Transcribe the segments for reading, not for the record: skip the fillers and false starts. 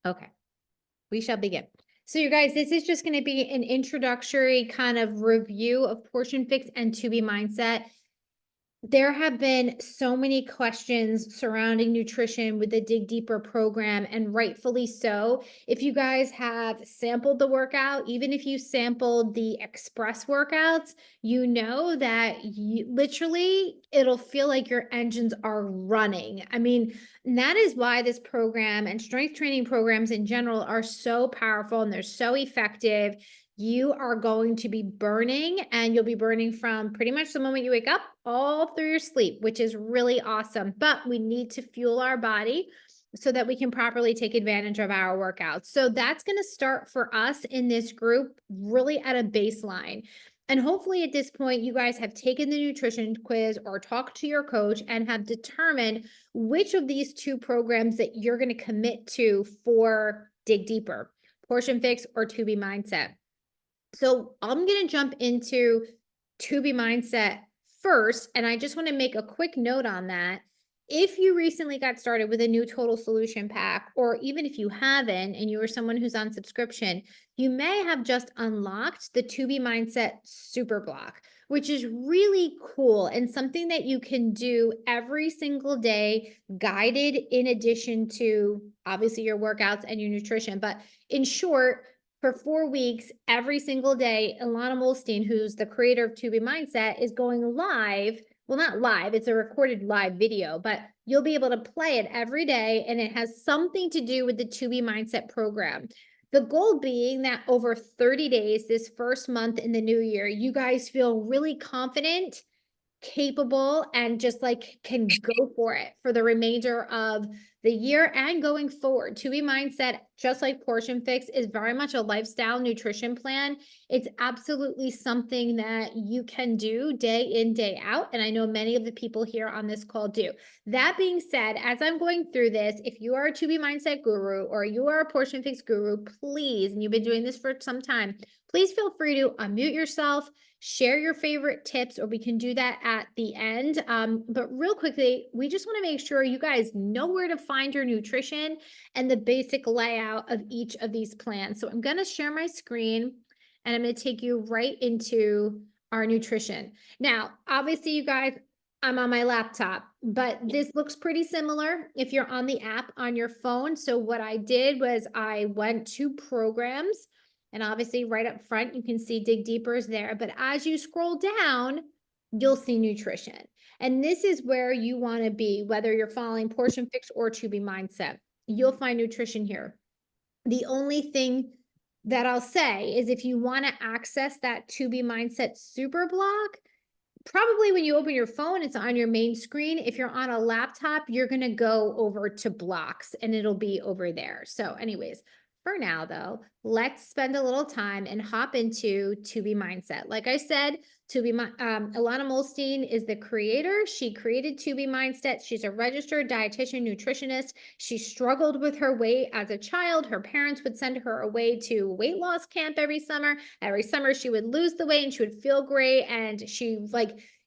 Okay, we shall begin. So, you guys, this is just going to be an introductory kind of review of Portion Fix and To Be Mindset. There have been so many questions surrounding nutrition with the Dig Deeper program, and rightfully so. If you guys have sampled the workout, even if you sampled the express workouts, you know that literally it'll feel like your engines are running. I mean, and that is why this program and strength training programs in general are so powerful and they're so effective. You are going to be burning, and you'll be burning from pretty much the moment you wake up all through your sleep, which is really awesome. But we need to fuel our body so that we can properly take advantage of our workouts. So that's going to start for us in this group really at a baseline. And hopefully at this point, you guys have taken the nutrition quiz or talked to your coach and have determined which of these two programs that you're going to commit to for Dig Deeper, Portion Fix or To Be Mindset. So I'm going to jump into To Be Mindset first. And I just want to make a quick note on that. If you recently got started with a new total solution pack, or even if you haven't and you are someone who's on subscription, you may have just unlocked the To Be Mindset Super Block, which is really cool and something that you can do every single day, guided in addition to obviously your workouts and your nutrition. But in short, for 4 weeks, every single day, Ilana Molstein, who's the creator of To Be Mindset, is going live. Well, not live, it's a recorded live video, but you'll be able to play it every day, and it has something to do with the To Be Mindset program. The goal being that over 30 days, this first month in the new year, you guys feel really confident, capable, and just like can go for it for the remainder of the year and going forward. To Be Mindset, just like Portion Fix, is very much a lifestyle nutrition plan. It's absolutely something that you can do day in, day out. And I know many of the people here on this call do. That being said, as I'm going through this, if you are a To Be Mindset guru or you are a Portion Fix guru, please, and you've been doing this for some time, please feel free to unmute yourself, share your favorite tips, or we can do that at the end. But real quickly, we just want to make sure you guys know where to find your nutrition and the basic layout of each of these plans. So I'm going to share my screen and I'm going to take you right into our nutrition. Now, obviously, you guys, I'm on my laptop, but this looks pretty similar if you're on the app on your phone. So what I did was I went to programs, and obviously right up front, you can see Dig Deeper is there. But as you scroll down, you'll see nutrition. And this is where you want to be, whether you're following Portion Fix or To Be Mindset. You'll find nutrition here. The only thing that I'll say is if you want to access that To Be Mindset Super Block, probably when you open your phone, it's on your main screen. If you're on a laptop, you're going to go over to blocks and it'll be over there. So anyways, for now though, let's spend a little time and hop into To Be Mindset. Like I said, Ilana Molstein is the creator. She created To Be Mindset. She's a registered dietitian nutritionist. She struggled with her weight as a child. Her parents would send her away to weight loss camp every summer. Every summer she would lose the weight and she would feel great. And she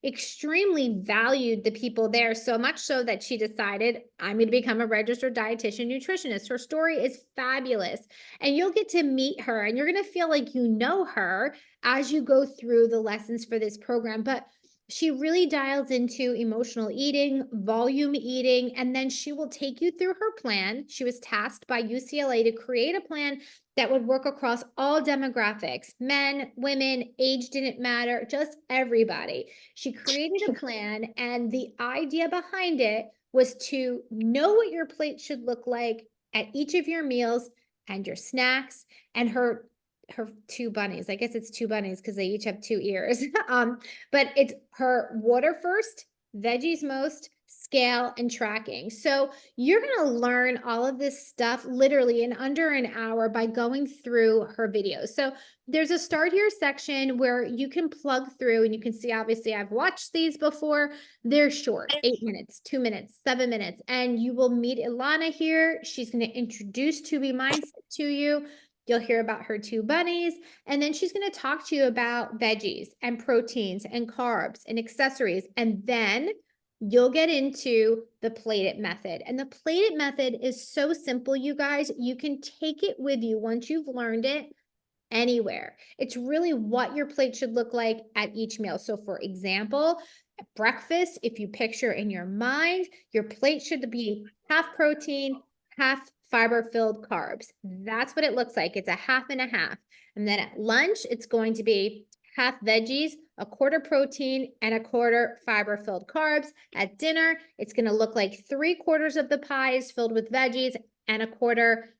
extremely valued the people there, so much so that she decided, I'm going to become a registered dietitian nutritionist. Her story is fabulous. And you'll get to meet her and you're going to feel like you know her as you go through the lessons for this program. But she really dials into emotional eating, volume eating, and then she will take you through her plan. She was tasked by UCLA to create a plan that would work across all demographics, men, women, age didn't matter, just everybody. She created a plan, and the idea behind it was to know what your plate should look like at each of your meals and your snacks. And her two bunnies, I guess it's two bunnies because they each have two ears. But it's her water first, veggies most, scale, and tracking. So you're going to learn all of this stuff literally in under an hour by going through her videos. So there's a start here section where you can plug through, and you can see, obviously, I've watched these before. They're short, 8 minutes, 2 minutes, 7 minutes, and you will meet Ilana here. She's going to introduce To Be Mindset to you. You'll hear about her two bunnies, and then she's going to talk to you about veggies and proteins and carbs and accessories. And then you'll get into the plate it method. And the plate it method is so simple, you guys. You can take it with you once you've learned it anywhere. It's really what your plate should look like at each meal. So for example, at breakfast, if you picture in your mind, your plate should be half protein, half fiber-filled carbs. That's what it looks like. It's a half and a half. And then at lunch, it's going to be half veggies, a quarter protein, and a quarter fiber-filled carbs. At dinner, it's going to look like 3/4 of the pie is filled with veggies and a quarter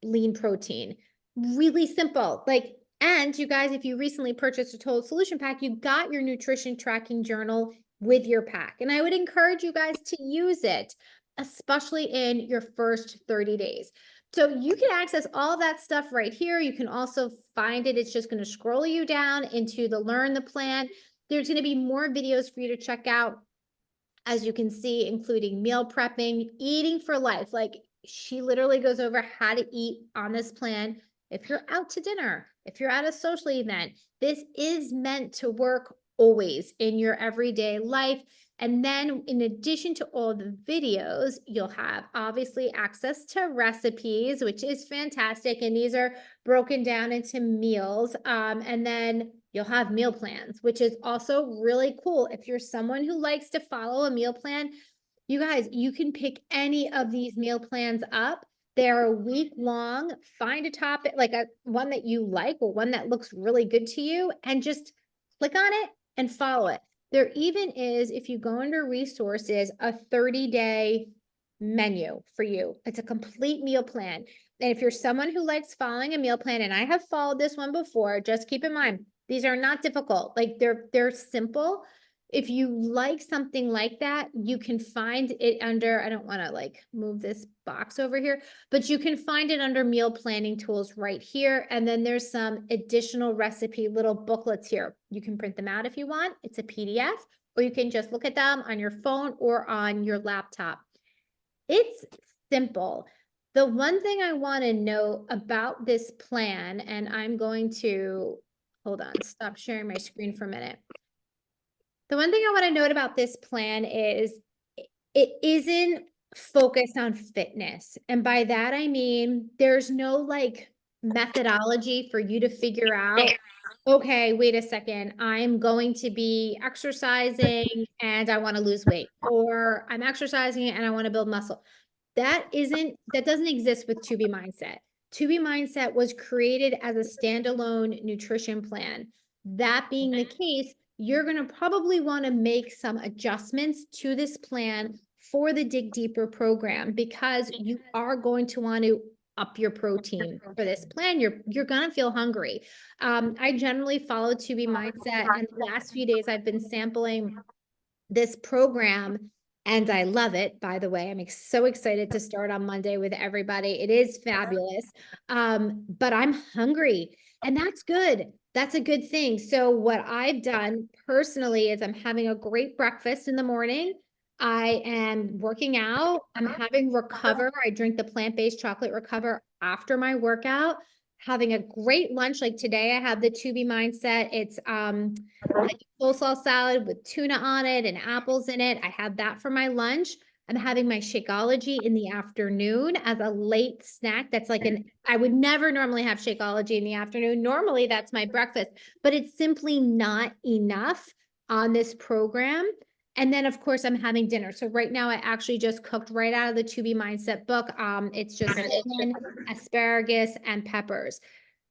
lean protein. Really simple. Like, and you guys, if you recently purchased a Total Solution Pack, you got your nutrition tracking journal with your pack. And I would encourage you guys to use it, especially in your first 30 days. So you can access all that stuff right here. You can also find it. It's just going to scroll you down into the Learn the Plan. There's going to be more videos for you to check out, as you can see, including meal prepping, eating for life. Like, she literally goes over how to eat on this plan. If you're out to dinner, if you're at a social event, this is meant to work always in your everyday life. And then in addition to all the videos, you'll have obviously access to recipes, which is fantastic. And these are broken down into meals. And then you'll have meal plans, which is also really cool. If you're someone who likes to follow a meal plan, you guys, you can pick any of these meal plans up. They're a week long. Find a topic, like one that you like or one that looks really good to you, and just click on it and follow it. There even is, if you go under resources, a 30-day menu for you. It's a complete meal plan. And if you're someone who likes following a meal plan, and I have followed this one before, just keep in mind, these are not difficult. Like, they're simple. If you like something like that, you can find it under, I don't want to like move this box over here, but you can find it under meal planning tools right here. And then there's some additional recipe little booklets here. You can print them out if you want. It's a PDF, or you can just look at them on your phone or on your laptop. It's simple. The one thing I want to know about this plan, and I'm going to, hold on, stop sharing my screen for a minute. The one thing I want to note about this plan is it isn't focused on fitness. And by that, I mean, there's no like methodology for you to figure out, okay, wait a second, I'm going to be exercising and I want to lose weight, or I'm exercising and I want to build muscle. That doesn't exist with 2B Mindset. 2B Mindset was created as a standalone nutrition plan. That being the case, you're going to probably want to make some adjustments to this plan for the Dig Deeper program, because you are going to want to up your protein for this plan. You're going to feel hungry. I generally follow 2B Mindset, and the last few days I've been sampling this program and I love it. By the way, I'm so excited to start on Monday with everybody. It is fabulous. But I'm hungry, and that's good. That's a good thing. So what I've done personally is I'm having a great breakfast in the morning. I am working out. I'm having Recover. I drink the plant-based chocolate Recover after my workout. Having a great lunch. Like today, I have the 2B Mindset. It's like coleslaw salad with tuna on it and apples in it. I have that for my lunch. I'm having my Shakeology in the afternoon as a late snack. That's like I would never normally have Shakeology in the afternoon. Normally that's my breakfast, but it's simply not enough on this program. And then of course I'm having dinner. So right now I actually just cooked right out of the 2B Mindset book. It's just salmon, asparagus, and peppers.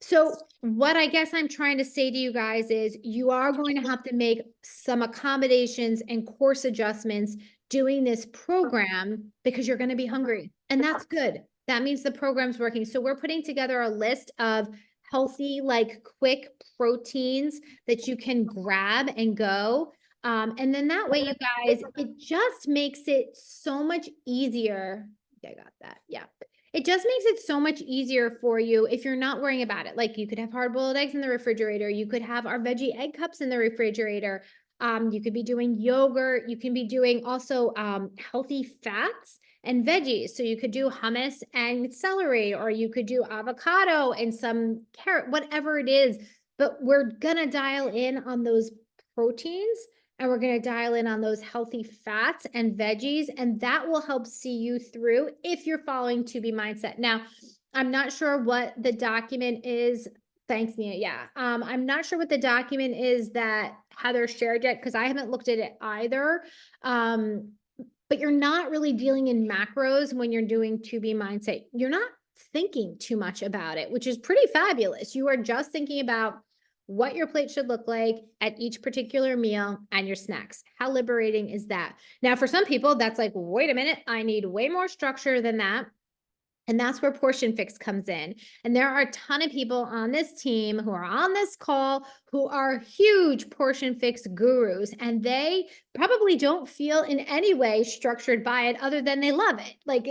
So what I guess I'm trying to say to you guys is you are going to have to make some accommodations and course adjustments doing this program, because you're going to be hungry, and that's good. That means the program's working. So we're putting together a list of healthy, like quick proteins that you can grab and go. And then that way, you guys, it just makes it so much easier. I got that. Yeah. It just makes it so much easier for you if you're not worrying about it. Like, you could have hard-boiled eggs in the refrigerator. You could have our veggie egg cups in the refrigerator. You could be doing yogurt. You can be doing also healthy fats and veggies. So you could do hummus and celery, or you could do avocado and some carrot, whatever it is. But we're gonna dial in on those proteins and we're going to dial in on those healthy fats and veggies, and that will help see you through if you're following To Be Mindset. Now, I'm not sure what the document is. Thanks, Nia. Yeah. I'm not sure what the document is that Heather shared yet because I haven't looked at it either. But you're not really dealing in macros when you're doing To Be Mindset. You're not thinking too much about it, which is pretty fabulous. You are just thinking about what your plate should look like at each particular meal and your snacks. How liberating is that? Now, for some people, that's like, wait a minute, I need way more structure than that. And that's where Portion Fix comes in. And there are a ton of people on this team who are on this call who are huge Portion Fix gurus, and they probably don't feel in any way structured by it other than they love it. Like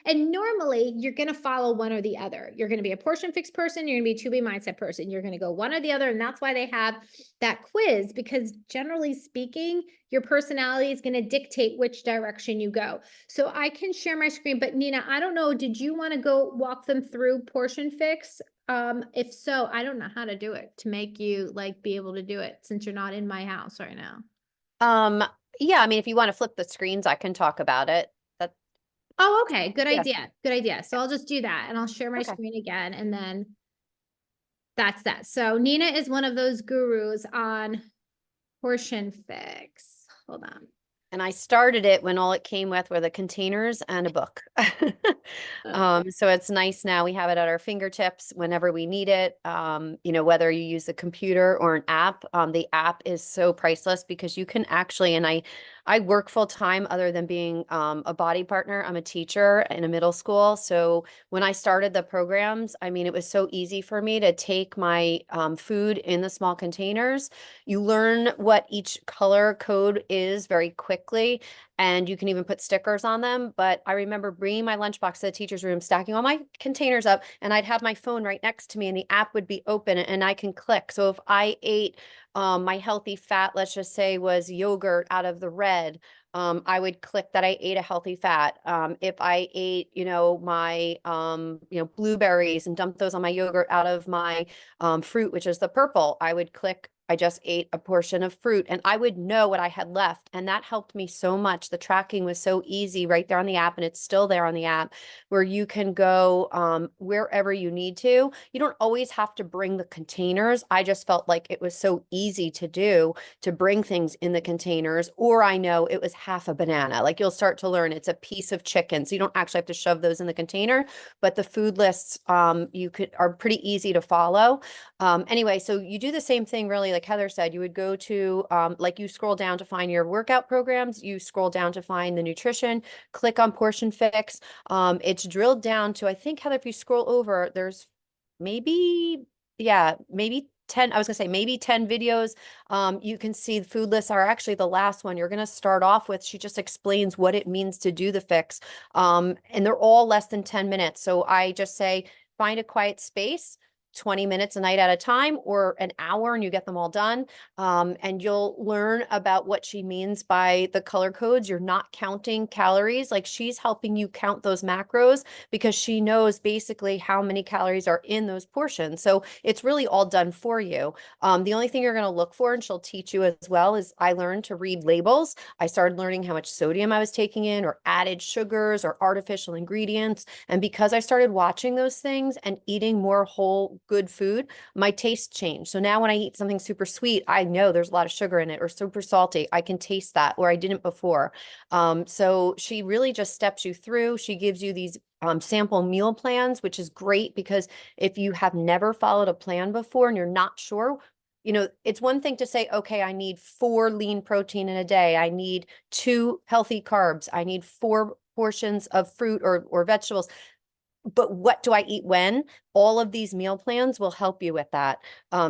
and normally you're going to follow one or the other. You're going to be a Portion Fix person, you're going to be a To Be Mindset person. You're going to go one or the other. And that's why they have that quiz, because generally speaking, your personality is going to dictate which direction you go. So I can share my screen, but Nina, I don't know, did you want to go walk them through Portion Fix? If so, I don't know how to do it to make you like be able to do it since you're not in my house right now. Yeah, I mean, if you want to flip the screens, I can talk about it. That, Oh, okay. Good yeah, idea. Good idea. So I'll just do that and I'll share my okay. screen again and then that's that. So Nina is one of those gurus on Portion Fix. Hold on. And I started it when all it came with were the containers and a book. So it's nice now. We have it at our fingertips whenever we need it. Whether you use a computer or an app, the app is so priceless because you can actually, and I work full time other than being a body partner. I'm a teacher in a middle school. So when I started the programs, I mean, it was so easy for me to take my food in the small containers. You learn what each color code is very quickly, and you can even put stickers on them. But I remember bringing my lunchbox to the teacher's room, stacking all my containers up, and I'd have my phone right next to me, and the app would be open, and I can click. So if I ate my healthy fat, let's just say, was yogurt out of the red, I would click that I ate a healthy fat. If I ate, my, blueberries and dumped those on my yogurt out of my fruit, which is the purple, I would click I just ate a portion of fruit, and I would know what I had left. And that helped me so much. The tracking was so easy right there on the app, and it's still there on the app, where you can go wherever you need to. You don't always have to bring the containers. I just felt like it was so easy to do, to bring things in the containers. Or I know it was half a banana. Like, you'll start to learn it's a piece of chicken. So you don't actually have to shove those in the container, but the food lists are pretty easy to follow. Anyway, so you do the same thing, really, like Heather said. You would go to, like, you scroll down to find your workout programs, you scroll down to find the nutrition, click on Portion Fix. It's drilled down to, I think, Heather, if you scroll over, there's maybe, yeah, maybe 10, I was gonna say maybe 10 videos. You can see the food lists are actually the last one you're gonna start off with. She just explains what it means to do the fix. And they're all less than 10 minutes. So I just say, find a quiet space, 20 minutes a night at a time, or an hour, and you get them all done. And you'll learn about what she means by the color codes. You're not counting calories. Like, she's helping you count those macros because she knows basically how many calories are in those portions. So it's really all done for you. The only thing you're going to look for, and she'll teach you as well, is I learned to read labels. I started learning how much sodium I was taking in, or added sugars, or artificial ingredients. And because I started watching those things and eating more whole, good food, my taste changed. So now when I eat something super sweet, I know there's a lot of sugar in it, or super salty. I can taste that, where I didn't before. So she really just steps you through. She gives you these sample meal plans, which is great because if you have never followed a plan before and you're not sure, it's one thing to say, okay, I need 4 lean protein in a day. I need 2 healthy carbs. I need 4 portions of fruit or vegetables. But what do I eat when? All of these meal plans will help you with that.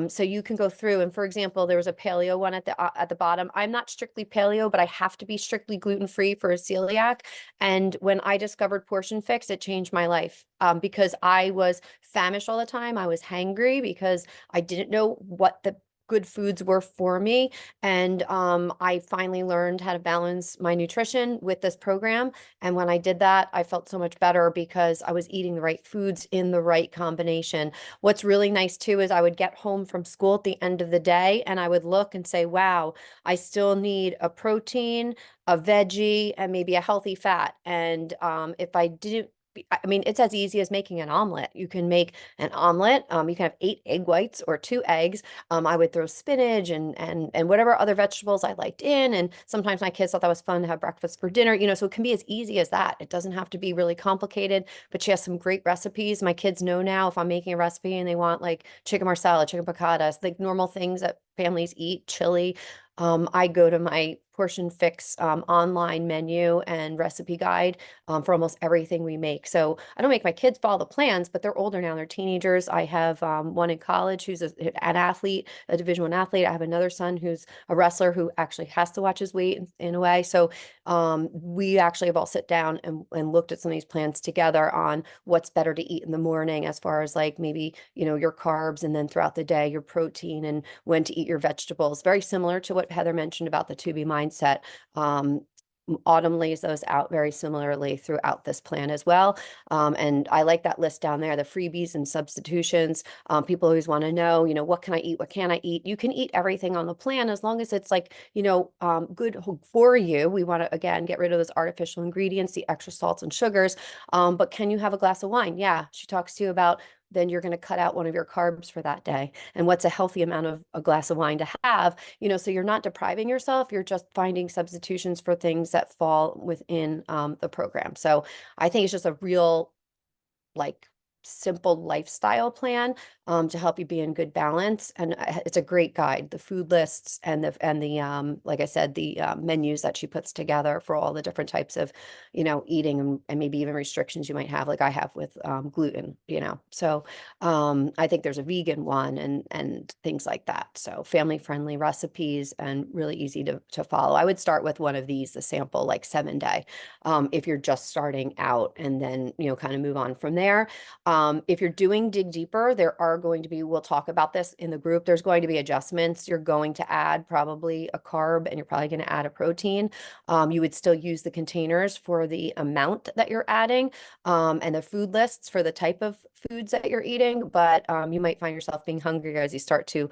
So you can go through, and for example, there was a paleo one at the bottom. I'm not strictly paleo, but I have to be strictly gluten-free for a celiac. And when I discovered Portion Fix, it changed my life because I was famished all the time. I was hangry because I didn't know what the good foods were for me. And I finally learned how to balance my nutrition with this program. And when I did that, I felt so much better because I was eating the right foods in the right combination. What's really nice too is I would get home from school at the end of the day and I would look and say, wow, I still need a protein, a veggie, and maybe a healthy fat. And if I didn't, I mean, it's as easy as making an omelet. You can make an omelet. You can have 8 egg whites or 2 eggs. I would throw spinach and whatever other vegetables I liked in. And sometimes my kids thought that was fun to have breakfast for dinner, so it can be as easy as that. It doesn't have to be really complicated, but she has some great recipes. My kids know now if I'm making a recipe and they want like chicken marsala, chicken piccata, like normal things that families eat, chili. I go to my Portion Fix online menu and recipe guide for almost everything we make. So I don't make my kids follow the plans, but they're older now. They're teenagers. I have one in college who's an athlete, a Division I athlete. I have another son who's a wrestler who actually has to watch his weight in a way. So we actually have all sit down and looked at some of these plans together on what's better to eat in the morning as far as like maybe, your carbs, and then throughout the day, your protein, and when to eat your vegetables. Very similar to what Heather mentioned about the 2B mindset. Autumn lays those out very similarly throughout this plan as well. And I like that list down there, the freebies and substitutions. People always want to know, what can I eat? What can I eat? You can eat everything on the plan as long as it's like, good for you. We want to, again, get rid of those artificial ingredients, the extra salts and sugars. But can you have a glass of wine? Yeah. She talks to you about then you're going to cut out one of your carbs for that day. And what's a healthy amount of a glass of wine to have, so you're not depriving yourself, you're just finding substitutions for things that fall within the program. So I think it's just a real like simple lifestyle plan to help you be in good balance. And it's a great guide, the food lists and the like I said, the menus that she puts together for all the different types of, eating and maybe even restrictions you might have, like I have with gluten, So I think there's a vegan one and things like that. So family friendly recipes and really easy to follow. I would start with one of these, the sample, like 7-day, if you're just starting out, and then, kind of move on from there. If you're doing Dig Deeper, there are going to be, we'll talk about this in the group, there's going to be adjustments. You're going to add probably a carb and you're probably going to add a protein. You would still use the containers for the amount that you're adding, and the food lists for the type of foods that you're eating, but you might find yourself being hungrier as you start to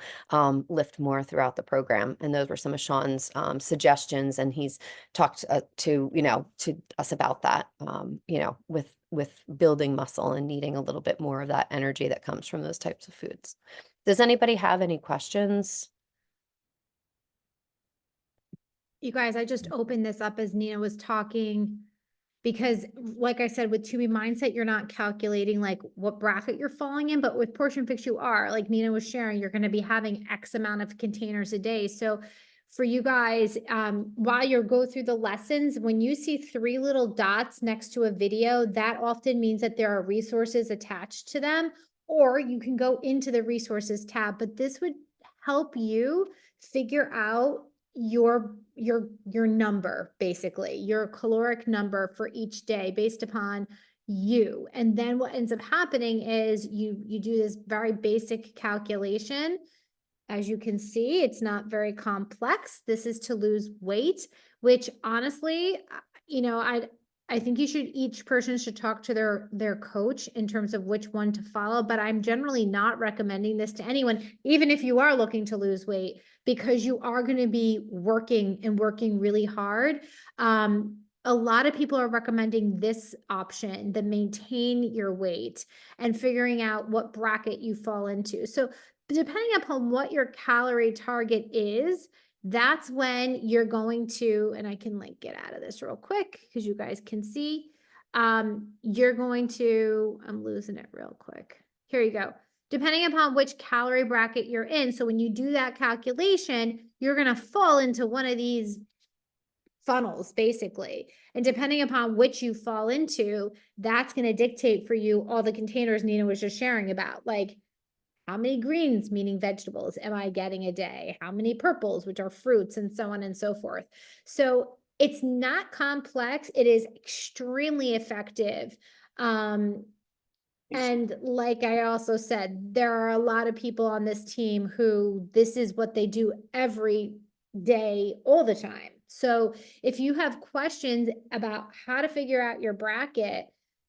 lift more throughout the program. And those were some of Sean's suggestions, and he's talked to us about that, with building muscle and needing a little bit more of that energy that comes from those types of foods. Does anybody have any questions? You guys, I just opened this up as Nina was talking because like I said, with 2B mindset, you're not calculating like what bracket you're falling in, but with Portion Fix, you are. Like Nina was sharing, you're going to be having X amount of containers a day. So for you guys, while you go through the lessons, when you see 3 little dots next to a video, that often means that there are resources attached to them, or you can go into the resources tab, but this would help you figure out your number, basically your caloric number for each day based upon you. And then what ends up happening is you do this very basic calculation. As you can see, it's not very complex. This is to lose weight, which honestly, I think each person should talk to their coach in terms of which one to follow, but I'm generally not recommending this to anyone, even if you are looking to lose weight, because you are going to be working really hard. A lot of people are recommending this option, the maintain your weight, and figuring out what bracket you fall into. So depending upon what your calorie target is, that's when you're going to, and I can like get out of this real quick because you guys can see, you're going to, I'm losing it real quick. Here you go. Depending upon which calorie bracket you're in. So when you do that calculation, you're going to fall into one of these funnels basically. And depending upon which you fall into, that's going to dictate for you all the containers Nina was just sharing about. Like, how many greens, meaning vegetables, am I getting a day? How many purples, which are fruits, and so on and so forth. So it's not complex. It is extremely effective. And like I also said, there are a lot of people on this team who this is what they do every day, all the time. So if you have questions about how to figure out your bracket,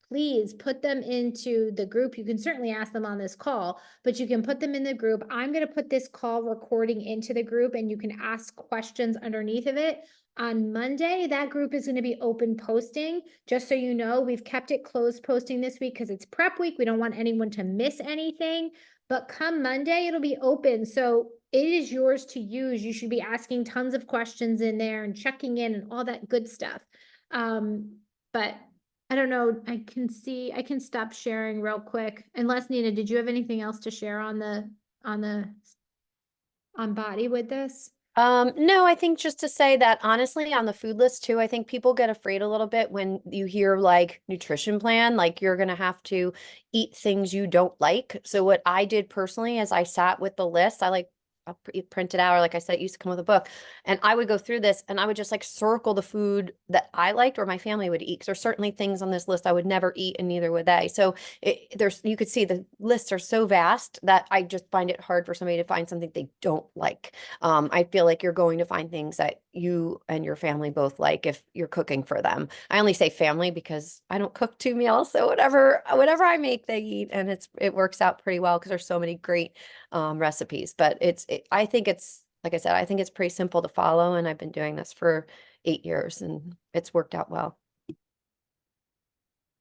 please put them into the group. You can certainly ask them on this call, but you can put them in the group. I'm going to put this call recording into the group and you can ask questions underneath of it. On Monday, that group is going to be open posting. Just so you know, we've kept it closed posting this week because it's prep week. We don't want anyone to miss anything. But come Monday, it'll be open. So it is yours to use. You should be asking tons of questions in there and checking in and all that good stuff. But I don't know. I can stop sharing real quick. Unless Nina, did you have anything else to share on on body with this? No, I think just to say that honestly, on the food list too, I think people get afraid a little bit when you hear like nutrition plan, like you're gonna have to eat things you don't like. So what I did personally is I sat with the list. I'll print it out, or like I said, it used to come with a book, and I would go through this and I would just like circle the food that I liked or my family would eat. 'Cause there's certainly things on this list I would never eat, and neither would they. So you could see the lists are so vast that I just find it hard for somebody to find something they don't like. I feel like you're going to find things that you and your family both like if you're cooking for them. I only say family because I don't cook 2 meals, so whatever I make, they eat, and it works out pretty well because there's so many great recipes. But I think it's like I said, I think it's pretty simple to follow, and I've been doing this for 8 years, and it's worked out well.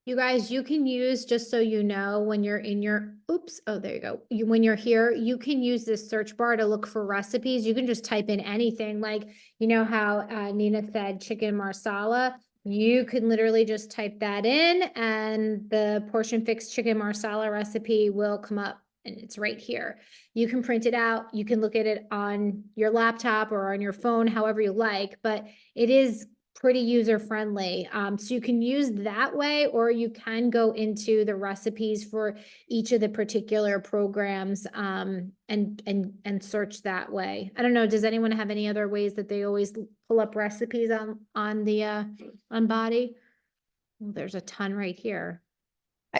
You guys, you can use, just so you know, when you're in your, oops, oh, there you go. When you're here, you can use this search bar to look for recipes. You can just type in anything, like, you know how Nina said chicken marsala. You can literally just type that in and the Portion Fix chicken marsala recipe will come up and it's right here. You can print it out. You can look at it on your laptop or on your phone, however you like, but it is pretty user friendly. So you can use that way, or you can go into the recipes for each of the particular programs and search that way. I don't know. Does anyone have any other ways that they always pull up recipes on the on Body? Well, there's a ton right here.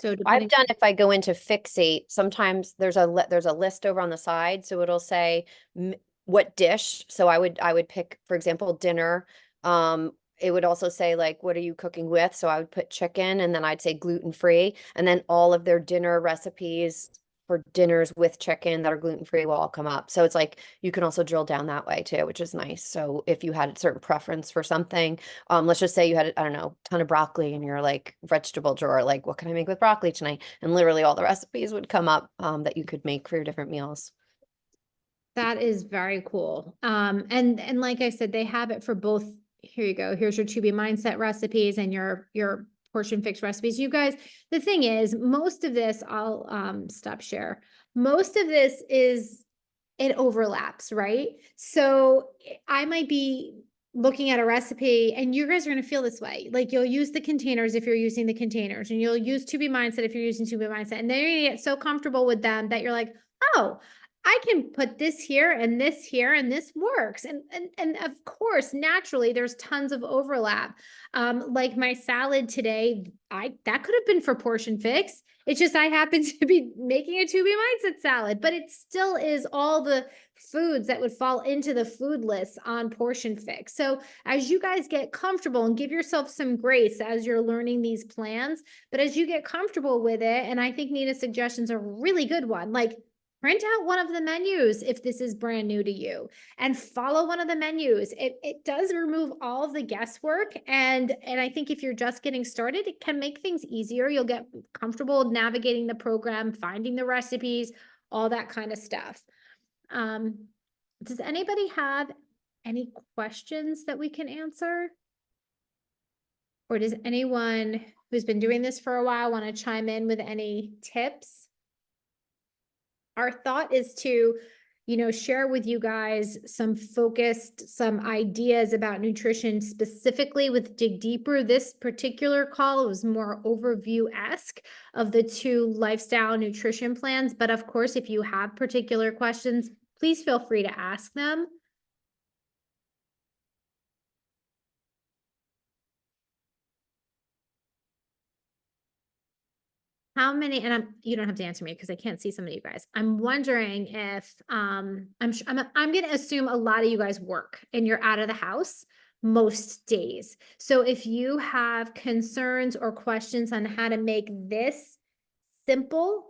So I've depending. done if I go into Fixate, sometimes there's a list over on the side, so it'll say what dish. So I would pick, for example, dinner. It would also say like, what are you cooking with? So I would put chicken, and then I'd say gluten free, and then all of their dinner recipes for dinners with chicken that are gluten free will all come up. So it's like you can also drill down that way too, which is nice. So if you had a certain preference for something, let's just say you had, I don't know, a ton of broccoli in your like vegetable drawer, like what can I make with broccoli tonight? And literally all the recipes would come up that you could make for your different meals. That is very cool. And like I said, they have it for both. Here you go. Here's your To Be Mindset recipes and your Portion Fix recipes. You guys, the thing is, most of this, I'll stop share. Most of this is it overlaps, right? So I might be looking at a recipe and you guys are going to feel this way. Like you'll use the containers if you're using the containers, and you'll use To Be Mindset if you're using To Be Mindset. And then you're going to get so comfortable with them that you're like, oh, I can put this here and this here and this works. And of course, naturally, there's tons of overlap. Like my salad today, that could have been for Portion Fix. It's just I happen to be making a To Be Mindset salad, but it still is all the foods that would fall into the food list on Portion Fix. So as you guys get comfortable, and give yourself some grace as you're learning these plans, but as you get comfortable with it, and I think Nina's suggestions are a really good one, like print out one of the menus if this is brand new to you and follow one of the menus. It does remove all of the guesswork. And I think if you're just getting started, it can make things easier. You'll get comfortable navigating the program, finding the recipes, all that kind of stuff. Does anybody have any questions that we can answer? Or does anyone who's been doing this for a while want to chime in with any tips? Our thought is to, share with you guys some ideas about nutrition specifically with Dig Deeper. This particular call was more overview-esque of the two lifestyle nutrition plans. But of course, if you have particular questions, please feel free to ask them. how many, and you don't have to answer me because I can't see some of you guys. I'm wondering if, I'm going to assume a lot of you guys work and you're out of the house most days. So if you have concerns or questions on how to make this simple,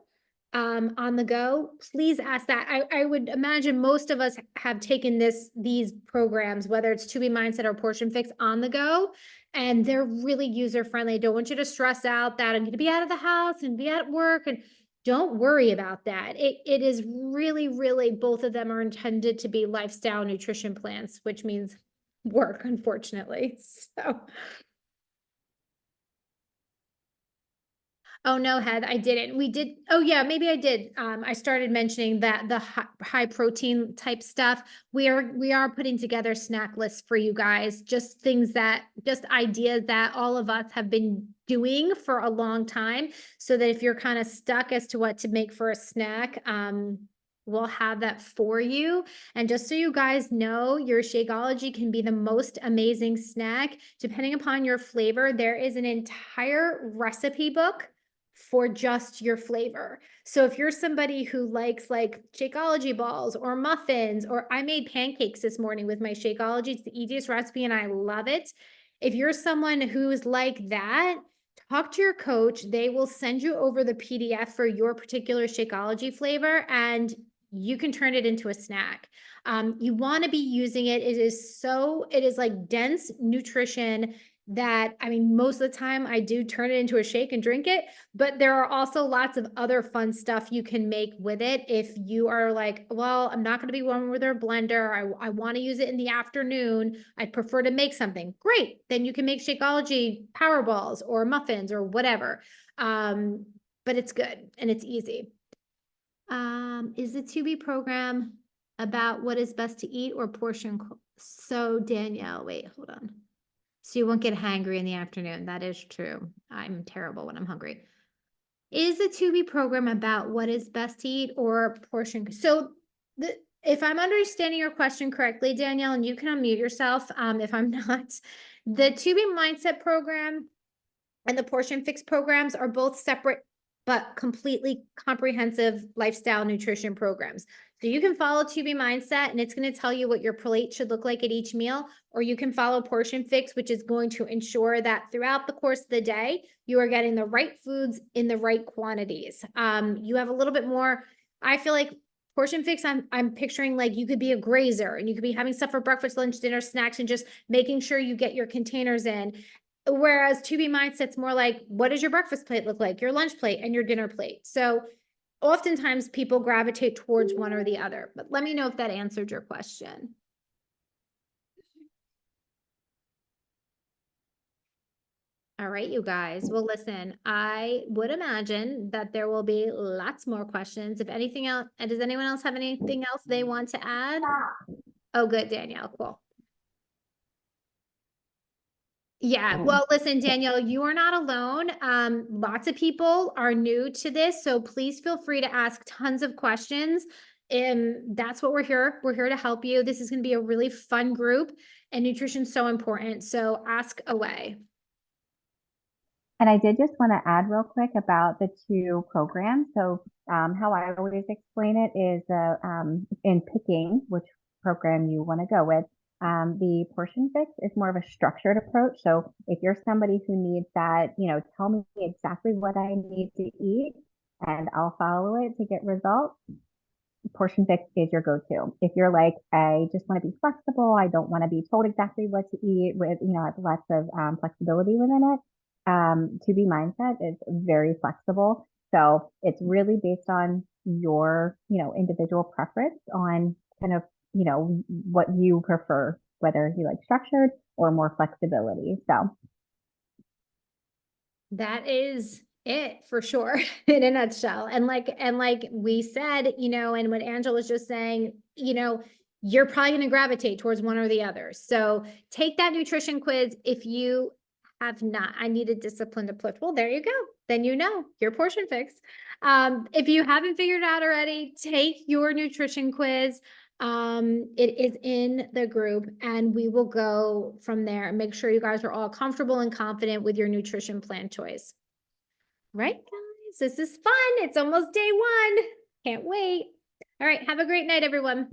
on the go, please ask that. I would imagine most of us have taken these programs, whether it's To Be Mindset or Portion Fix, on the go, and they're really user friendly. I don't want you to stress out that I'm going to be out of the house and be at work, and don't worry about that. It is really, really, both of them are intended to be lifestyle nutrition plans, which means work, unfortunately. So. Oh, no, Head, I didn't. We did. Oh, yeah, maybe I did. I started mentioning that the high protein type stuff. We are putting together snack lists for you guys, just ideas that all of us have been doing for a long time, so that if you're kind of stuck as to what to make for a snack, we'll have that for you. And just so you guys know, your Shakeology can be the most amazing snack. Depending upon your flavor, there is an entire recipe book for just your flavor. So if you're somebody who likes like Shakeology balls or muffins, or I made pancakes this morning with my Shakeology, it's the easiest recipe and I love it. If you're someone who's like that, talk to your coach. They will send you over the PDF for your particular Shakeology flavor, and you can turn it into a snack. You want to be using it. It is like dense nutrition that, I mean, most of the time I do turn it into a shake and drink it, but there are also lots of other fun stuff you can make with it. If you are like, well, I'm not going to be one with our blender. I want to use it in the afternoon. I'd prefer to make something. Great. Then you can make Shakeology power balls or muffins or whatever. But it's good and it's easy. Is the To Be program about what is best to eat or portion? So Danielle, wait, hold on. So you won't get hangry in the afternoon. That is true. I'm terrible when I'm hungry. Is the To Be program about what is best to eat or portion? So if I'm understanding your question correctly, Danielle, and you can unmute yourself, if I'm not, the To Be Mindset program and the Portion Fix programs are both separate but completely comprehensive lifestyle nutrition programs. So you can follow To Be Mindset and it's going to tell you what your plate should look like at each meal, or you can follow Portion Fix, which is going to ensure that throughout the course of the day, you are getting the right foods in the right quantities. You have a little bit more, I feel like Portion Fix, I'm picturing like you could be a grazer and you could be having stuff for breakfast, lunch, dinner, snacks, and just making sure you get your containers in. Whereas To Be Mindset's more like, what does your breakfast plate look like, your lunch plate and your dinner plate? So oftentimes people gravitate towards one or the other, but let me know if that answered your question. All right, you guys. Well, listen, I would imagine that there will be lots more questions. If anything else, does anyone else have anything else they want to add? Oh, good, Danielle. Cool. Yeah, well, listen, Danielle, you are not alone. Lots of people are new to this, so please feel free to ask tons of questions. And that's what we're here. We're here to help you. This is going to be a really fun group, and nutrition's so important. So ask away. And I did just want to add real quick about the two programs. So how I always explain it is in picking which program you want to go with. The Portion Fix is more of a structured approach. So if you're somebody who needs that, tell me exactly what I need to eat and I'll follow it to get results. Portion Fix is your go-to. If you're like, I just want to be flexible, I don't want to be told exactly what to eat with, I have lots of flexibility within it. To Be Mindset is very flexible. So it's really based on your, individual preference on kind of, what you prefer, whether you like structured or more flexibility. So that is it for sure in a nutshell. And like we said, and what Angela was just saying, you're probably going to gravitate towards one or the other. So take that nutrition quiz. If you have not, I need a disciplined approach. Well, there you go. Then your Portion Fix. If you haven't figured it out already, take your nutrition quiz. It is in the group and we will go from there and make sure you guys are all comfortable and confident with your nutrition plan choice. Right, guys? So this is fun. It's almost day one. Can't wait. All right. Have a great night, everyone.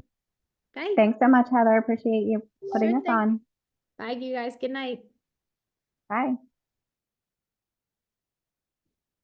Bye. Thanks so much, Heather. Appreciate you putting Sure us thing. on. Bye, you guys. Good night. Bye.